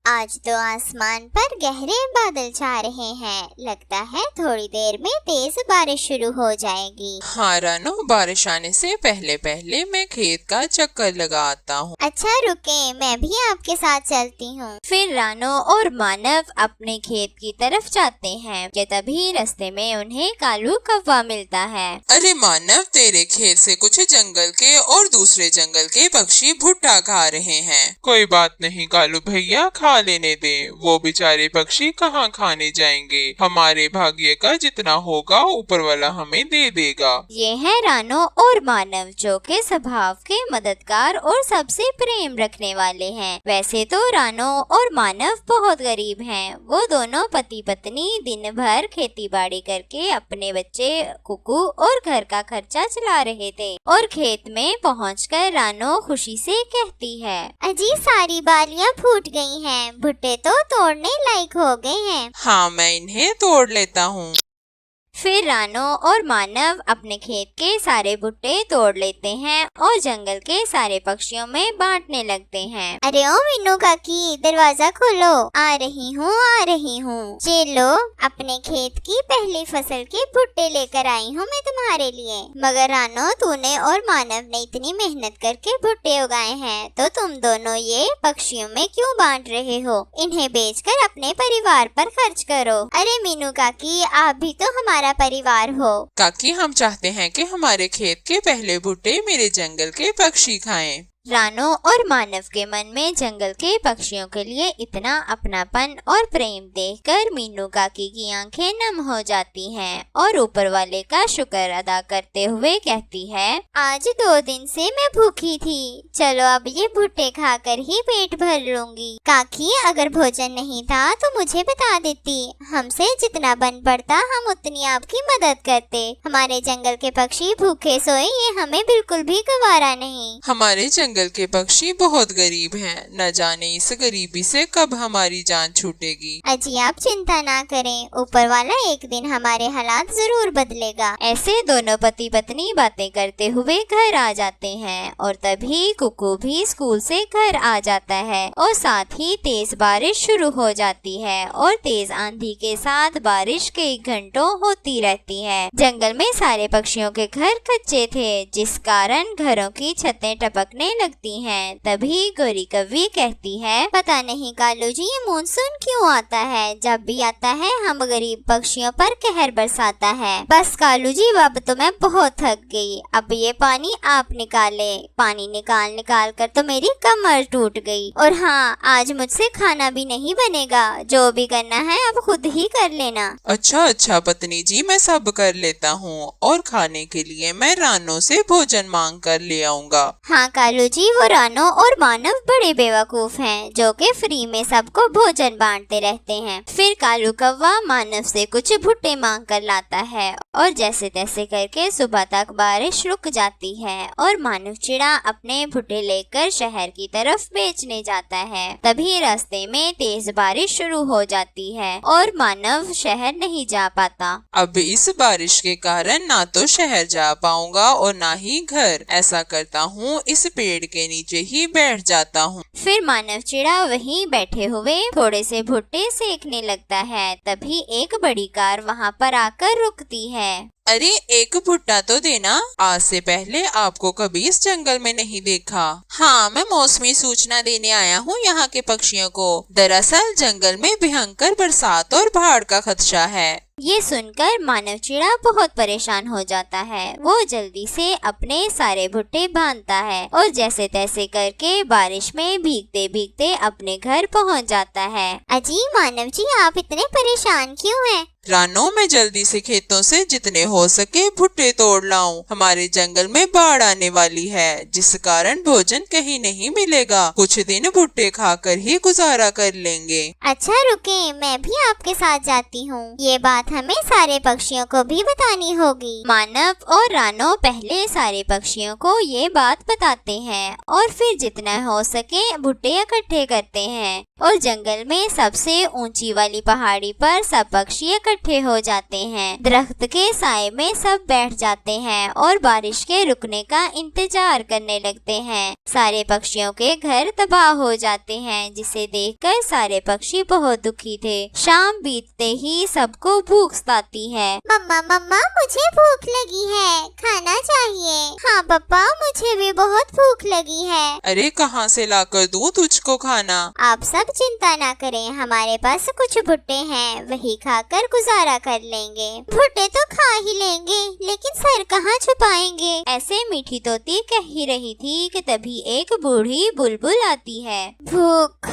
आज तो आसमान पर गहरे बादल छा रहे हैं। लगता है थोड़ी देर में तेज बारिश शुरू हो जाएगी। हाँ रानो, बारिश आने से पहले पहले मैं खेत का चक्कर लगा आता हूँ। अच्छा रुके, मैं भी आपके साथ चलती हूँ। फिर रानो और मानव अपने खेत की तरफ जाते हैं कि तभी रास्ते में उन्हें कालू कौवा मिलता है। अरे मानव, तेरे खेत से कुछ जंगल के और दूसरे जंगल के पक्षी भुट्टा खा रहे हैं। कोई बात नहीं कालू भैया, खा लेने दे। वो बेचारे पक्षी कहाँ खाने जाएंगे। हमारे भाग्य का जितना होगा ऊपर वाला हमें दे देगा। ये है रानो और मानव, जो के स्वभाव के मददगार और सबसे प्रेम रखने वाले हैं। वैसे तो रानो और मानव बहुत गरीब हैं। वो दोनों पति पत्नी दिन भर खेती बाड़ी करके अपने बच्चे कुकू और घर का खर्चा चला रहे थे। और खेत में पहुंचकर रानो खुशी से कहती है, अजी सारी बालियाँ फूट गई हैं। भुट्टे तो तोड़ने लायक हो गए हैं। हाँ, मैं इन्हें तोड़ लेता हूँ। फिर रानो और मानव अपने खेत के सारे भुट्टे तोड़ लेते हैं और जंगल के सारे पक्षियों में बांटने लगते हैं। अरे ओ मीनू काकी, दरवाजा खोलो। आ रही हूँ आ रही हूँ। ये लो, अपने खेत की पहली फसल के भुट्टे लेकर आई हूँ मैं तुम्हारे लिए। मगर रानो, तूने और मानव ने इतनी मेहनत करके भुट्टे उगाए हैं, तो तुम दोनों ये पक्षियों में क्यों बांट रहे हो? इन्हें बेचकर अपने परिवार पर खर्च करो। अरे मीनू काकी, आप भी तो हमारा परिवार हो। काकी, हम चाहते हैं कि हमारे खेत के पहले भुट्टे मेरे जंगल के पक्षी खाएं। रानो और मानव के मन में जंगल के पक्षियों के लिए इतना अपनापन और प्रेम देखकर मीनू काकी की आंखें नम हो जाती हैं और ऊपर वाले का शुक्र अदा करते हुए कहती है, आज 2 दिन से मैं भूखी थी। चलो अब ये भुट्टे खाकर ही पेट भर लूंगी। काकी, अगर भोजन नहीं था तो मुझे बता देती। हमसे जितना बन पड़ता हम उतनी आपकी मदद करते। हमारे जंगल के पक्षी भूखे सोए ये हमें बिल्कुल भी गवारा नहीं। हमारे जंगल के पक्षी बहुत गरीब हैं। न जाने इस गरीबी से कब हमारी जान छूटेगी। अजी आप चिंता ना करें, ऊपर वाला एक दिन हमारे हालात जरूर बदलेगा। ऐसे दोनों पति पत्नी बातें करते हुए घर आ जाते हैं और तभी कुकू भी स्कूल से घर आ जाता है और साथ ही तेज बारिश शुरू हो जाती है और तेज आंधी के साथ बारिश कई घंटों होती रहती है। जंगल में सारे पक्षियों के घर कच्चे थे, जिस कारण घरों की छतें टपकने लगती हैं। तभी गोरी कौवी कहती है, पता नहीं कालू जी, ये मानसून क्यों आता है? जब भी आता है हम गरीब पक्षियों पर कहर बरसाता है। बस कालू जी, अब तो मैं बहुत थक गई। अब ये पानी आप निकाले। पानी निकाल निकाल कर तो मेरी कमर टूट गई। और हाँ, आज मुझसे खाना भी नहीं बनेगा। जो भी करना है अब खुद ही कर लेना। अच्छा अच्छा पत्नी जी, मैं सब कर लेता हूँ और खाने के लिए मैं रानो से भोजन मांग कर ले आऊँगा। हाँ कालू जी, वो रानो और मानव बड़े बेवकूफ हैं, जो कि फ्री में सबको भोजन बांटते रहते हैं। फिर कालू कौवा मानव से कुछ भुट्टे मांग कर लाता है और जैसे तैसे करके सुबह तक बारिश रुक जाती है और मानव चिड़ा अपने भुट्टे लेकर शहर की तरफ बेचने जाता है। तभी रास्ते में तेज बारिश शुरू हो जाती है और मानव शहर नहीं जा पाता। अब इस बारिश के कारण ना तो शहर जा पाऊंगा और ना ही घर। ऐसा करता हूँ, इस पेड़ के नीचे ही बैठ जाता हूँ। फिर मानव चिड़ा वहीं बैठे हुए थोड़े से भुट्टे सेकने लगता है। तभी एक बड़ी कार वहाँ पर आकर रुकती है। अरे एक भुट्टा तो देना, आज से पहले आपको कभी इस जंगल में नहीं देखा। हाँ, मैं मौसमी सूचना देने आया हूँ यहाँ के पक्षियों को। दरअसल जंगल में भयंकर बरसात और बाढ़ का खदशा है। ये सुनकर मानव चिड़ा बहुत परेशान हो जाता है। वो जल्दी से अपने सारे भुट्टे बांधता है और जैसे तैसे करके बारिश में भीगते भीगते अपने घर पहुंच जाता है। अजी मानव जी, आप इतने परेशान क्यों हैं? रानो, मैं जल्दी से खेतों से जितने हो सके भुट्टे तोड़ लाऊं। हमारे जंगल में बाढ़ आने वाली है, जिस कारण भोजन कहीं नहीं मिलेगा। कुछ दिन भुट्टे खाकर ही गुजारा कर लेंगे। अच्छा रुके, मैं भी आपके साथ जाती हूँ। ये बात हमें सारे पक्षियों को भी बतानी होगी। मानव और रानो पहले सारे पक्षियों को ये बात बताते हैं और फिर जितना हो सके भुट्टे इकट्ठे करते हैं और जंगल में सबसे ऊंची वाली पहाड़ी पर सब पक्षी इकट्ठे हो जाते हैं। दरख्त के साए में सब बैठ जाते हैं और बारिश के रुकने का इंतजार करने लगते हैं। सारे पक्षियों के घर तबाह हो जाते हैं, जिसे देखकर सारे पक्षी बहुत दुखी थे। शाम बीतते ही सबको भूख सताती है। मम्मा मम्मा मुझे भूख लगी है, खाना चाहिए। हाँ पापा मुझे भी बहुत भूख लगी है। अरे कहाँ से लाकर दूँ तुझको खाना? आप सब चिंता ना करें, हमारे पास कुछ भुट्टे हैं, वही खाकर गुजारा कर लेंगे। भुट्टे तो खा ही लेंगे, लेकिन सर कहाँ छुपाएंगे? ऐसे मीठी तोती कह ही रही थी कि तभी एक बूढ़ी बुलबुल आती है। भूख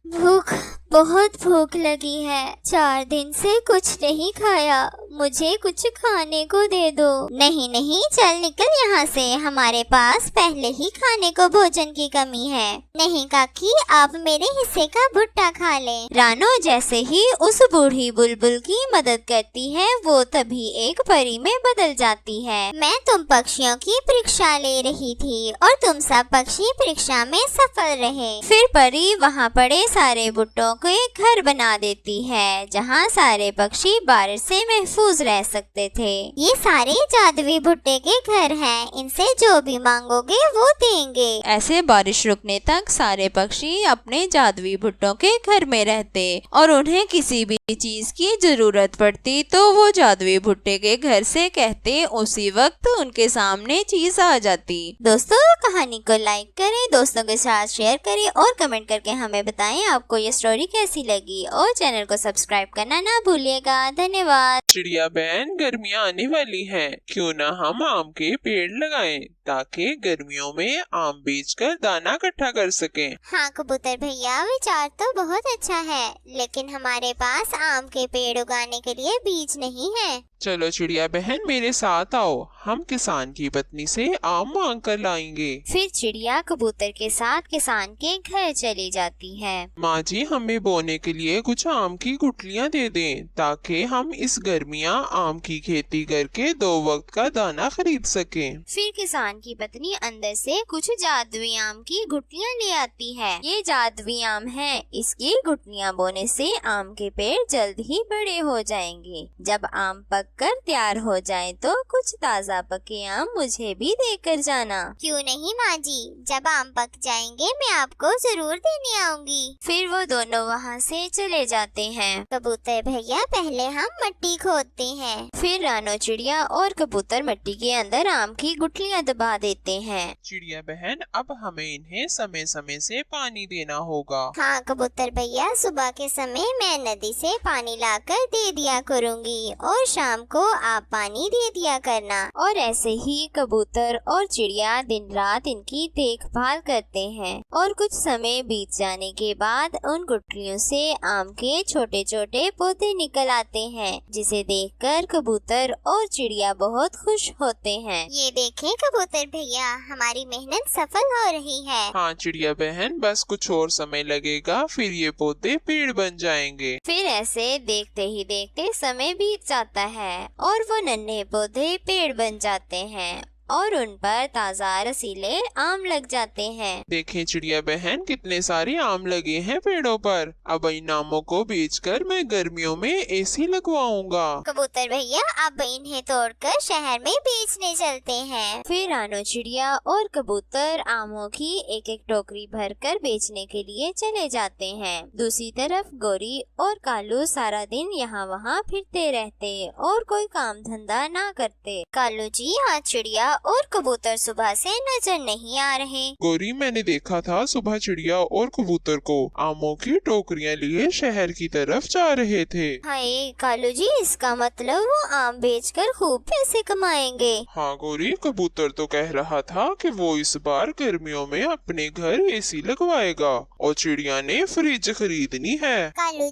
भूख बहुत भूख लगी है, 4 दिन से कुछ नहीं खाया, मुझे कुछ खाने को दे दो। नहीं नहीं चल निकल यहाँ से, हमारे पास पहले ही खाने को भोजन की कमी है। नहीं काकी आप मेरे हिस्से का भुट्टा खा लें। रानो जैसे ही उस बूढ़ी बुलबुल की मदद करती है, वो तभी एक परी में बदल जाती है। मैं तुम पक्षियों की परीक्षा ले रही थी और तुम सब पक्षी परीक्षा में सफल रहे। फिर परी वहाँ पड़े सारे भुट्टों को एक घर बना देती है, जहाँ सारे पक्षी बारिश से महफूज रह सकते थे। ये सारे जादुई भुट्टे के घर हैं, इनसे जो भी मांगोगे वो देंगे। ऐसे बारिश रुकने तक सारे पक्षी अपने जादुई भुट्टों के घर में रहते और उन्हें किसी भी चीज की जरूरत पड़ती तो वो जादुई भुट्टे के घर से कहते, उसी वक्त उनके सामने चीज आ जाती। दोस्तों कहानी को लाइक करें, दोस्तों के साथ शेयर करें और कमेंट करके हमें बताएं आपको ये स्टोरी कैसी लगी और चैनल को सब्सक्राइब करना ना भूलिएगा। धन्यवाद। चिड़िया बहन गर्मियाँ आने वाली हैं, क्यों ना हम आम के पेड़ लगाएं ताकि गर्मियों में आम बेचकर दाना इकट्ठा कर सकें। हाँ कबूतर भैया विचार तो बहुत अच्छा है, लेकिन हमारे पास आम के पेड़ उगाने के लिए बीज नहीं है। चलो चिड़िया बहन मेरे साथ आओ, हम किसान की पत्नी से आम मांग कर लाएंगे। फिर चिड़िया कबूतर के साथ किसान के घर चली जाती है। माँ जी हमें बोने के लिए कुछ आम की गुठलियाँ दे दें ताकि हम इस गर्मियाँ आम की खेती करके 2 वक्त का दाना खरीद सकें। फिर किसान की पत्नी अंदर से कुछ जादुई आम की गुठलियाँ ले आती है। ये जादुई आम है, इसकी गुठलियाँ बोने से आम के पेड़ जल्द ही बड़े हो जाएंगे। जब आम पक कर तैयार हो जाए तो कुछ ताज़ा पके आम मुझे भी देकर जाना। क्यों नहीं माँ जी, जब आम पक जाएंगे मैं आपको जरूर देने आऊंगी। फिर वो दोनों वहाँ से चले जाते हैं। कबूतर भैया पहले हम मिट्टी खोदते हैं। फिर रानो चिड़िया और कबूतर मिट्टी के अंदर आम की गुठलियाँ दबा देते हैं। चिड़िया बहन अब हमें इन्हें समय समय से पानी देना होगा। हाँ कबूतर भैया सुबह के समय मैं नदी से पानी लाकर दे दिया करूँगी और शाम को आप पानी दे दिया करना। और ऐसे ही कबूतर और चिड़िया दिन रात इनकी देखभाल करते हैं। और कुछ समय बीत जाने के बाद उन गुठलियों से आम के छोटे छोटे पौधे निकल आते हैं, जिसे देखकर कबूतर और चिड़िया बहुत खुश होते हैं। ये देखें कबूतर भैया, हमारी मेहनत सफल हो रही है। हाँ चिड़िया बहन बस कुछ और समय लगेगा, फिर ये पौधे पेड़ बन जाएंगे। फिर ऐसे देखते ही देखते समय बीत जाता है और वो नन्हे पौधे पेड़ बन जाते हैं और उन पर ताज़ा रसीले आम लग जाते हैं। देखें चिड़िया बहन कितने सारे आम लगे हैं पेड़ों पर। अब इन आमों को बेचकर मैं गर्मियों में एसी लगवाऊंगा। कबूतर भैया अब इन्हें तोड़कर शहर में बेचने चलते हैं। फिर रानो चिड़िया और कबूतर आमों की एक एक टोकरी भरकर बेचने के लिए चले जाते हैं। दूसरी तरफ गोरी और कालू सारा दिन यहाँ वहाँ फिरते रहते और कोई काम धंधा ना करते। कालू जी आज चिड़िया और कबूतर सुबह से नजर नहीं आ रहे। गोरी मैंने देखा था सुबह चिड़िया और कबूतर को आमों की टोकरियां लिए शहर की तरफ जा रहे थे। हाय कालू जी, इसका मतलब वो आम बेचकर खूब पैसे कमाएंगे। हाँ गोरी, कबूतर तो कह रहा था कि वो इस बार गर्मियों में अपने घर एसी लगवाएगा और चिड़िया ने फ्रिज खरीदनी है। कालू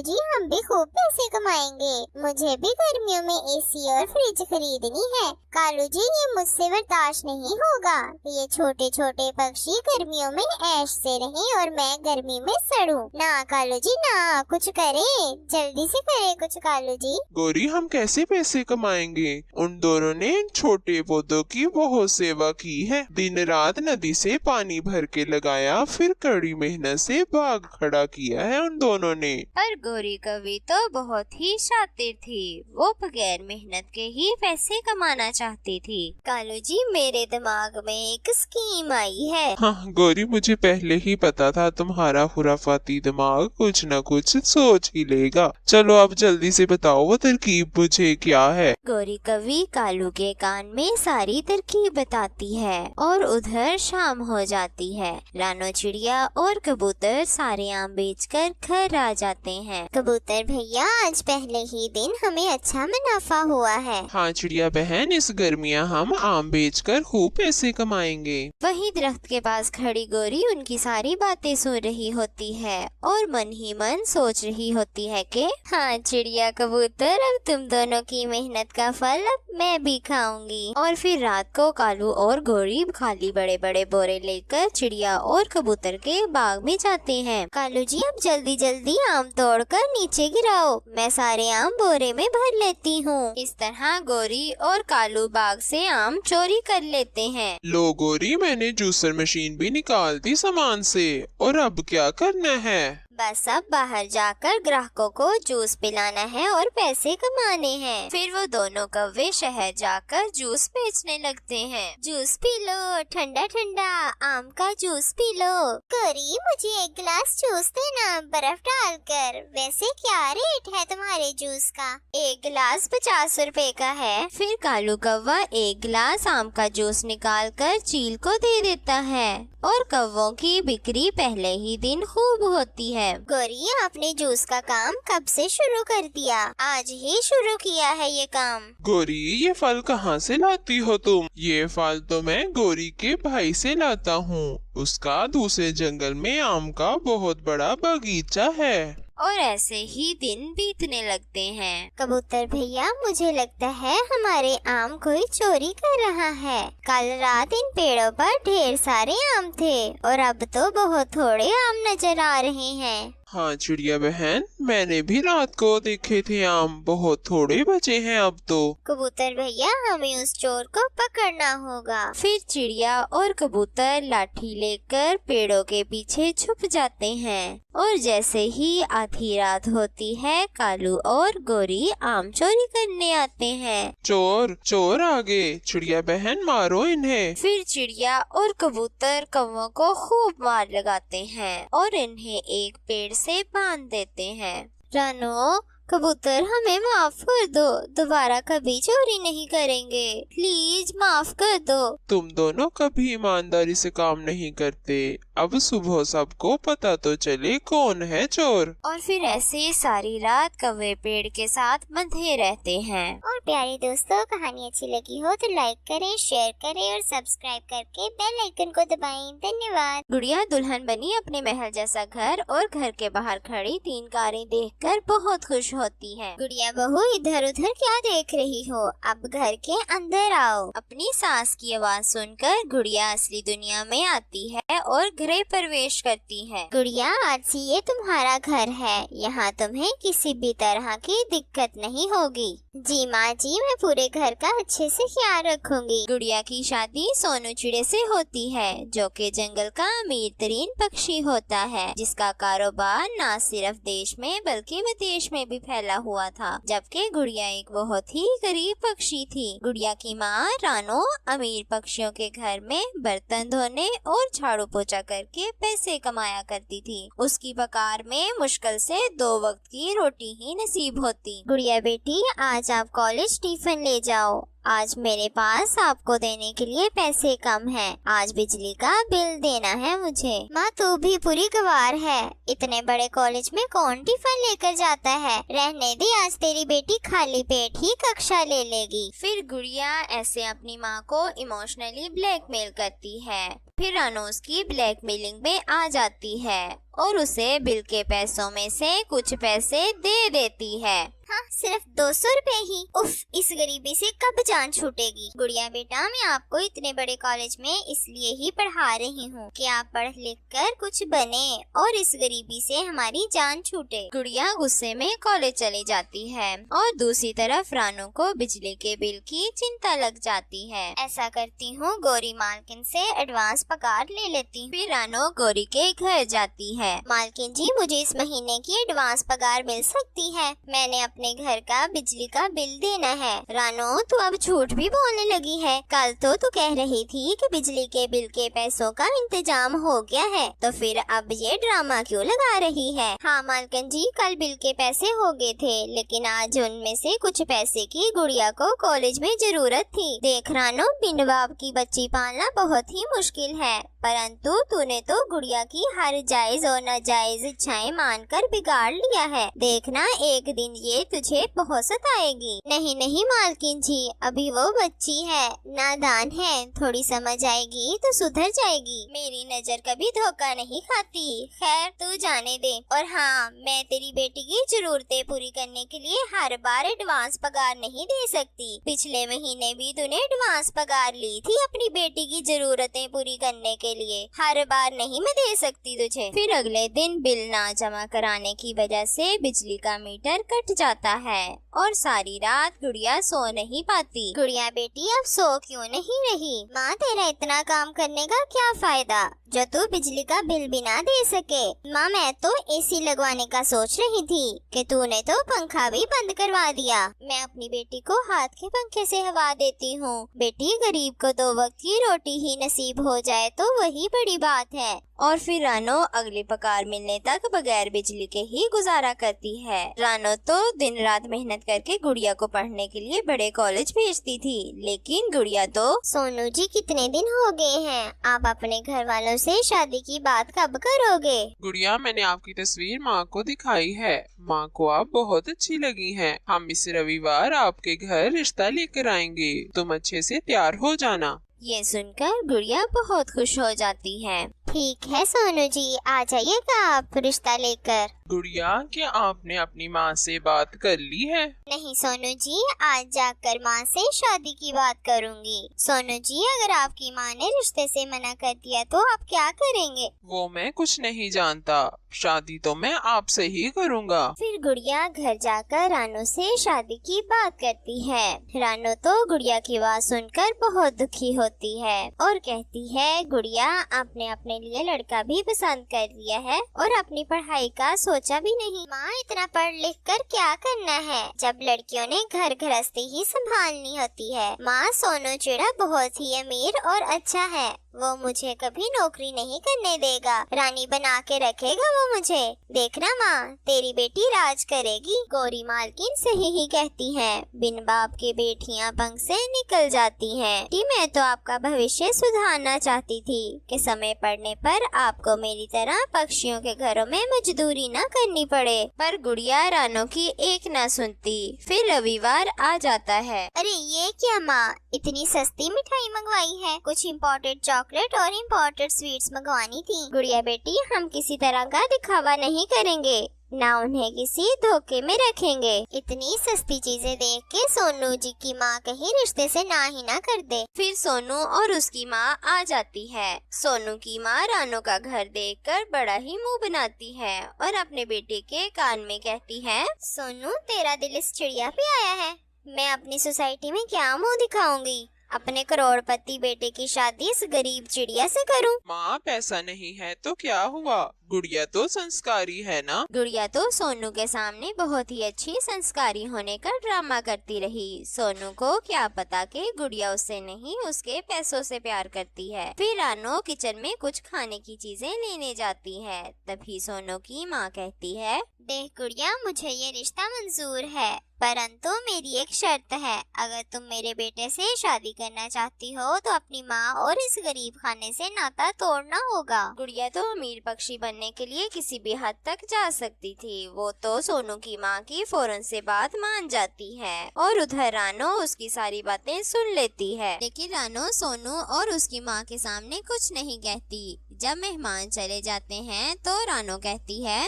जी हम भी खूब पैसे कमाएंगे। मुझे भी गर्मियों में एसी और फ्रिज खरीदनी है। कालू जी ये मुझसे बर्दाश्त नहीं होगा। ये छोटे छोटे पक्षी गर्मियों में ऐश से रहें और मैं गर्मी में सड़ूं। ना कालू जी ना, कुछ करे, जल्दी से करे कुछ कालू जी। गौरी, हम कैसे पैसे कमाएंगे? उन दोनों ने इन छोटे पौधों की बहुत सेवा की है। दिन रात नदी से पानी भर के लगाया, फिर कड़ी मेहनत से बाग खड़ा किया है उन दोनों ने। पर गौरी कवि तो बहुत ही शातिर थी। वो बगैर मेहनत के ही पैसे कमाना चाहती थी। कालू जी, मेरे दिमाग में एक स्कीम आई है। हाँ गौरी, मुझे पहले ही पता था तुम्हारा खुराफाती दिमाग कुछ न कुछ सोच ही लेगा। चलो अब जल्दी से बताओ वो तरकीब मुझे क्या है। गौरी कवि कालू के कान में सारी तरकीब बताती है और उधर शाम हो जाती है। रानो चिड़िया और कबूतर सारे आम बेचकर घर आ जाते हैं। कबूतर भैया, आज पहले ही दिन हमें अच्छा मुनाफा हुआ है। हाँ चिड़िया बहन, इस गर्मियाँ हम आम बेचकर खूब पैसे कमाएंगे। वही दरख्त के पास खड़ी गौरी उनकी सारी बातें सुन रही होती है और मन ही मन सोच रही होती है कि हाँ चिड़िया कबूतर, अब तुम दोनों की मेहनत का फल अब मैं भी खाऊंगी। और फिर रात को कालू और गौरी खाली बड़े बड़े बोरे लेकर चिड़िया और कबूतर के बाग में जाते हैं। कालू जी, अब जल्दी जल्दी आम तोड़कर नीचे गिराओ, मैं सारे आम बोरे में भर लेती हूँ। इस तरह गौरी और कालू बाग से आम चोरी कर लेते हैं। लो गौरी, मैंने जूसर मशीन भी निकाल दी सामान से। और अब क्या करना है? बस अब बाहर जाकर ग्राहकों को जूस पिलाना है और पैसे कमाने हैं। फिर वो दोनों कौवे शहर जाकर जूस बेचने लगते हैं। जूस पी लो, ठंडा ठंडा आम का जूस पी लो। गौरी, मुझे एक गिलास जूस देना बर्फ डालकर। वैसे क्या रेट है तुम्हारे जूस का? एक गिलास 50 रुपए का है। फिर कालू कौवा एक गिलास आम का जूस निकाल कर चील को दे देता है और कौवों की बिक्री पहले ही दिन खूब होती है। गौरी, आपने जूस का काम कब से शुरू कर दिया? आज ही शुरू किया है ये काम? गौरी, ये फल कहाँ से लाती हो तुम? ये फल तो मैं गौरी के भाई से लाता हूँ। उसका दूसरे जंगल में आम का बहुत बड़ा बगीचा है। और ऐसे ही दिन बीतने लगते हैं। कबूतर भैया, मुझे लगता है हमारे आम कोई चोरी कर रहा है। कल रात इन पेड़ों पर ढेर सारे आम थे और अब तो बहुत थोड़े आम नजर आ रहे हैं। हाँ चिड़िया बहन, मैंने भी रात को देखे थे आम, बहुत थोड़े बचे हैं अब तो। कबूतर भैया, हमें उस चोर को पकड़ना होगा। फिर चिड़िया और कबूतर लाठी लेकर पेड़ों के पीछे छुप जाते हैं और जैसे ही आधी रात होती है कालू और गौरी आम चोरी करने आते हैं। चोर चोर आ गए, चिड़िया बहन मारो इन्हें। फिर चिड़िया और कबूतर कौवों को खूब मार लगाते हैं और इन्हें एक पेड़ से बांध देते हैं। रानो, कबूतर, हमें माफ कर दो, दोबारा कभी चोरी नहीं करेंगे, प्लीज माफ कर दो। तुम दोनों कभी ईमानदारी से काम नहीं करते। अब सुबह सबको पता तो चले कौन है चोर। और फिर ऐसे सारी रात कौवे पेड़ के साथ बंधे रहते हैं। और प्यारे दोस्तों, कहानी अच्छी लगी हो तो लाइक करें, शेयर करें और सब्सक्राइब करके बेल आइकन को दबाएं। धन्यवाद। गुड़िया दुल्हन बनी अपने महल जैसा घर और घर के बाहर खड़ी 3 कारें देखकर बहुत खुश होती है। गुड़िया बहू, इधर उधर क्या देख रही हो? अब घर के अंदर आओ। अपनी सास की आवाज सुनकर गुड़िया असली दुनिया में आती है और गृह प्रवेश करती है। गुड़िया, आज से ये तुम्हारा घर है, यहाँ तुम्हें किसी भी तरह की दिक्कत नहीं होगी। जी माँ जी, मैं पूरे घर का अच्छे से ख्याल रखूंगी। गुड़िया की शादी सोनू चिड़े से होती है, जो कि जंगल का अमीर तरीन पक्षी होता है, जिसका कारोबार न सिर्फ देश में बल्कि विदेश में भी फैला हुआ था। जबकि गुड़िया एक बहुत ही गरीब पक्षी थी। गुड़िया की माँ रानो अमीर पक्षियों के घर में बर्तन धोने और झाड़ू पोछा करके पैसे कमाया करती थी। उसकी पगार में मुश्किल से 2 वक्त की रोटी ही नसीब होती। गुड़िया बेटी, आज आप कॉलेज टिफिन ले जाओ। आज मेरे पास आपको देने के लिए पैसे कम हैं। आज बिजली का बिल देना है मुझे। माँ, तू भी पूरी गवार है, इतने बड़े कॉलेज में कौन टिफिन लेकर जाता है? रहने दे, आज तेरी बेटी खाली पेट ही कक्षा ले लेगी। फिर गुड़िया ऐसे अपनी माँ को इमोशनली ब्लैकमेल करती है। फिर रानो उसकी ब्लैकमेलिंग में आ जाती है और उसे बिल के पैसों में से कुछ पैसे दे देती है। हाँ, सिर्फ 200 रुपए ही। उफ, इस गरीबी से कब जान छूटेगी। गुड़िया बेटा, मैं आपको इतने बड़े कॉलेज में इसलिए ही पढ़ा रही हूँ कि आप पढ़ लिख कर कुछ बने और इस गरीबी से हमारी जान छूटे। गुड़िया गुस्से में कॉलेज चली जाती है और दूसरी तरफ रानो को बिजली के बिल की चिंता लग जाती है। ऐसा करती हूँ, गौरी मालकिन से एडवांस पगार ले लेती हूँ। फिर रानो गौरी के घर जाती है। मालकिन जी, मुझे इस महीने की एडवांस पगार मिल सकती है? मैंने अपने घर का बिजली का बिल देना है। रानो, तू अब झूठ भी बोलने लगी है। कल तो तू कह रही थी कि बिजली के बिल के पैसों का इंतजाम हो गया है, तो फिर अब ये ड्रामा क्यों लगा रही है? हाँ मालकिन जी, कल बिल के पैसे हो गए थे, लेकिन आज उनमें से कुछ पैसे की गुड़िया को कॉलेज में जरूरत थी। देख रानो, बिन बाप की बच्ची पालना बहुत ही मुश्किल है, परंतु तूने तो गुड़िया की हर जायज और नाजायज इच्छाएं मानकर बिगाड़ लिया है। देखना, एक दिन ये तुझे बहुत सताएगी। नहीं नहीं मालकिन जी, अभी वो बच्ची है, नादान है, थोड़ी समझ आएगी तो सुधर जाएगी। मेरी नजर कभी धोखा नहीं खाती। खैर, तू जाने दे। और हाँ, मैं तेरी बेटी की जरूरतें पूरी करने के लिए हर बार एडवांस पगार नहीं दे सकती। पिछले महीने भी तूने एडवांस पगार ली थी अपनी बेटी की जरूरतें पूरी करने के लिए। हर बार नहीं मैं दे सकती तुझे। फिर अगले दिन बिल ना जमा कराने की वजह से बिजली का मीटर कट जाता है और सारी रात गुड़िया सो नहीं पाती। गुड़िया बेटी, अब सो क्यों नहीं रही? माँ, तेरा इतना काम करने का क्या फायदा जो तू बिजली का बिल भी ना दे सके? माँ, मैं तो एसी लगवाने का सोच रही थी कि तूने तो पंखा भी बंद करवा दिया। मैं अपनी बेटी को हाथ के पंखे से हवा देती हूँ। बेटी, गरीब को 2 वक्त की रोटी ही नसीब हो जाए तो वही बड़ी बात है। और फिर रानो अगली पगार मिलने तक बगैर बिजली के ही गुजारा करती है। रानो तो दिन रात मेहनत करके गुड़िया को पढ़ने के लिए बड़े कॉलेज भेजती थी, लेकिन गुड़िया तो सोनू जी, कितने दिन हो गए हैं? आप अपने घर वालों से शादी की बात कब करोगे? गुड़िया, मैंने आपकी तस्वीर माँ को दिखाई है। माँ को आप बहुत अच्छी लगी हैं। हम इस रविवार आपके घर रिश्ता लेकर आएंगे। तुम अच्छे से तैयार हो जाना। ये सुनकर गुड़िया बहुत खुश हो जाती है। ठीक है सोनू जी, आ जाइएगा आप रिश्ता लेकर। गुड़िया, क्या आपने अपनी माँ से बात कर ली है? नहीं सोनू जी, आज जाकर माँ से शादी की बात करूँगी। सोनू जी, अगर आपकी माँ ने रिश्ते से मना कर दिया तो आप क्या करेंगे? वो मैं कुछ नहीं जानता। शादी तो मैं आपसे ही करूँगा। फिर गुड़िया घर जाकर रानो से शादी की बात करती है। रानो तो गुड़िया की बात सुनकर बहुत दुखी होती है और कहती है, गुड़िया, आपने अपने लिए लड़का भी पसंद कर लिया है और अपनी पढ़ाई का सोचा भी नहीं। माँ, इतना पढ़ लिख कर क्या करना है जब लड़कियों ने घर गृहस्थी ही संभालनी होती है। माँ, सोनू चिड़ा बहुत ही अमीर और अच्छा है, वो मुझे कभी नौकरी नहीं करने देगा। रानी बना के रखेगा वो मुझे। देखना माँ, तेरी बेटी राज करेगी। गौरी मालकिन सही ही कहती है, बिन बाप के बेटियां पंख से निकल जाती हैं। कि मैं तो आपका भविष्य सुधारना चाहती थी कि समय पड़ने पर आपको मेरी तरह पक्षियों के घरों में मजदूरी न करनी पड़े। पर गुड़िया रानो की एक ना सुनती। फिर रविवार आ जाता है। अरे ये क्या माँ, इतनी सस्ती मिठाई मंगवाई है? कुछ इम्पोर्टेड चॉकलेट और इम्पोर्टेड स्वीट्स मंगवानी थी। गुड़िया बेटी, हम किसी तरह का दिखावा नहीं करेंगे, ना उन्हें किसी धोखे में रखेंगे। इतनी सस्ती चीजें देख के सोनू जी की माँ कहीं रिश्ते से ना ही ना कर दे। फिर सोनू और उसकी माँ आ जाती है। सोनू की माँ रानो का घर देखकर बड़ा ही मुंह बनाती है और अपने बेटे के कान में कहती है, सोनू, तेरा दिल इस चिड़िया पे आया है। मैं अपनी सोसाइटी में क्या मुंह दिखाऊंगी? अपने करोड़पति बेटे की शादी इस गरीब चिड़िया से करूं? माँ, पैसा नहीं है तो क्या हुआ? गुड़िया तो संस्कारी है ना। गुड़िया तो सोनू के सामने बहुत ही अच्छी संस्कारी होने का ड्रामा करती रही। सोनू को क्या पता कि गुड़िया उससे नहीं उसके पैसों से प्यार करती है। फिर रानो किचन में कुछ खाने की चीजें लेने जाती है। तभी सोनू की माँ कहती है, देख गुड़िया, मुझे ये रिश्ता मंजूर है, परंतु मेरी एक शर्त है। अगर तुम मेरे बेटे से शादी करना चाहती हो तो अपनी माँ और इस गरीब खाने से नाता तोड़ना होगा। गुड़िया तो अमीर पक्षी बनने के लिए किसी भी हद तक जा सकती थी। वो तो सोनू की माँ की फौरन से बात मान जाती है और उधर रानो उसकी सारी बातें सुन लेती है। लेकिन रानो सोनू और उसकी माँ के सामने कुछ नहीं कहती। जब मेहमान चले जाते हैं तो रानो कहती है,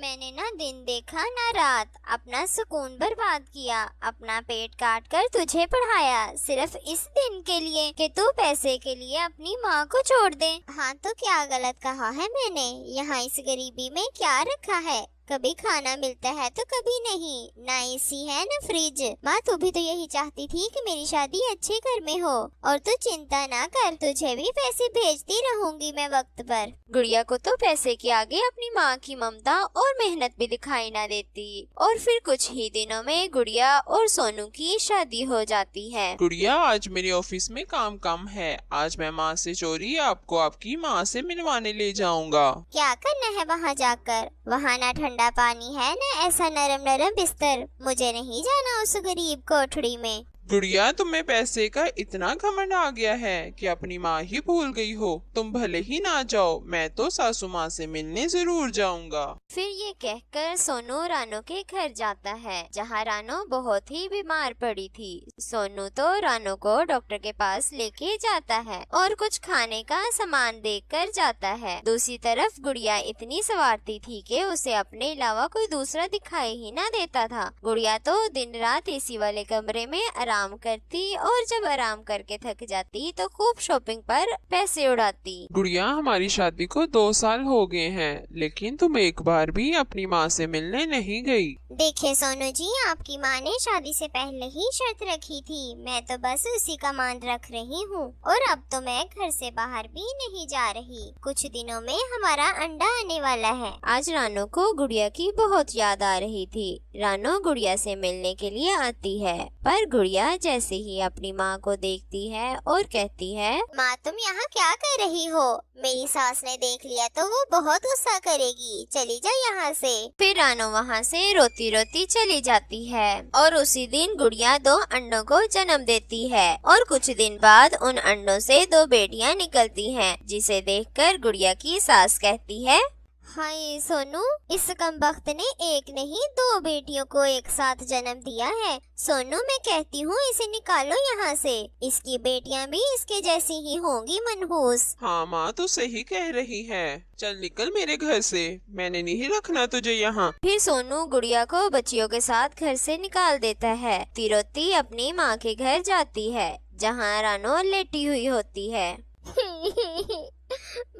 मैंने ना दिन देखा ना रात, अपना सुकून बर्बाद किया, अपना पेट काट कर तुझे पढ़ाया, सिर्फ इस दिन के लिए कि तू पैसे के लिए अपनी माँ को छोड़ दे। हाँ तो क्या गलत कहा है मैंने? यहाँ इस गरीबी में क्या रखा है? कभी खाना मिलता है तो कभी नहीं, ना एसी है ना फ्रिज। माँ तू भी तो यही चाहती थी कि मेरी शादी अच्छे घर में हो, और तू चिंता ना कर, तुझे भी पैसे भेजती रहूंगी मैं वक्त पर। गुड़िया को तो पैसे के आगे अपनी माँ की ममता और मेहनत भी दिखाई ना देती, और फिर कुछ ही दिनों में गुड़िया और सोनू की शादी हो जाती है। गुड़िया आज मेरे ऑफिस में काम कम है, आज मैं माँ से चोरी आपको आपकी माँ से मिलवाने ले जाऊंगा। क्या करना है वहाँ जाकर? वहाँ ना ठंडा पानी है ना ऐसा नरम नरम बिस्तर, मुझे नहीं जाना उस गरीब कोठड़ी में। गुड़िया तुम्हें पैसे का इतना घमंड आ गया है कि अपनी माँ ही भूल गई हो। तुम भले ही ना जाओ, मैं तो सासू माँ से मिलने जरूर जाऊंगा। फिर ये कहकर सोनू रानो के घर जाता है, जहाँ रानो बहुत ही बीमार पड़ी थी। सोनू तो रानो को डॉक्टर के पास लेके जाता है और कुछ खाने का सामान देकर जाता है। दूसरी तरफ गुड़िया इतनी सवारती थी कि उसे अपने अलावा कोई दूसरा दिखाई ही ना देता था। गुड़िया तो दिन रात एसी वाले कमरे में आराम करती, और जब आराम करके थक जाती तो खूब शॉपिंग पर पैसे उड़ाती। गुड़िया हमारी शादी को 2 साल हो गए हैं, लेकिन तुम एक बार भी अपनी माँ से मिलने नहीं गई। देखिए सोनू जी, आपकी माँ ने शादी से पहले ही शर्त रखी थी, मैं तो बस उसी का मान रख रही हूँ, और अब तो मैं घर से बाहर भी नहीं जा रही। कुछ दिनों में हमारा अंडा आने वाला है। आज रानो को गुड़िया की बहुत याद आ रही थी। रानो गुड़िया से मिलने के लिए आती है, पर गुड़िया जैसे ही अपनी माँ को देखती है और कहती है, माँ तुम यहाँ क्या कर रही हो? मेरी सास ने देख लिया तो वो बहुत गुस्सा करेगी, चली जा यहाँ से। फिर रानो वहाँ से रोती रोती चली जाती है, और उसी दिन गुड़िया 2 अंडों को जन्म देती है, और कुछ दिन बाद उन अंडों से 2 बेटियां निकलती हैं, जिसे देखकर गुड़िया की सास कहती है, हाय सोनू, इस कमबख्त ने एक नहीं 2 बेटियों को एक साथ जन्म दिया है। सोनू मैं कहती हूँ इसे निकालो यहाँ से, इसकी बेटियाँ भी इसके जैसी ही होंगी मनहूस। हाँ माँ तो सही कह रही है, चल निकल मेरे घर से, मैंने नहीं रखना तुझे यहाँ। फिर सोनू गुड़िया को बच्चियों के साथ घर से निकाल देता है। तिरोती अपनी माँ के घर जाती है, जहाँ रानो लेटी हुई होती है।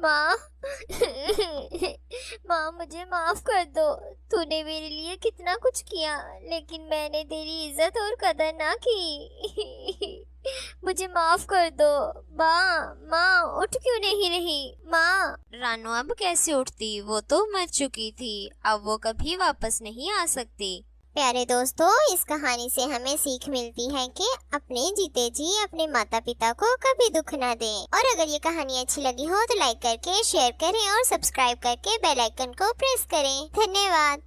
माँ माँ मुझे माफ कर दो, तूने मेरे लिए कितना कुछ किया, लेकिन मैंने तेरी इज्जत और कदर ना की। मुझे माफ कर दो। माँ उठ क्यों नहीं रही? माँ। रानो अब कैसे उठती, वो तो मर चुकी थी, अब वो कभी वापस नहीं आ सकती। प्यारे दोस्तों, इस कहानी से हमें सीख मिलती है कि अपने जीते जी अपने माता पिता को कभी दुख ना दें। और अगर ये कहानी अच्छी लगी हो तो लाइक करके शेयर करें और सब्सक्राइब करके बेल आइकन को प्रेस करें। धन्यवाद।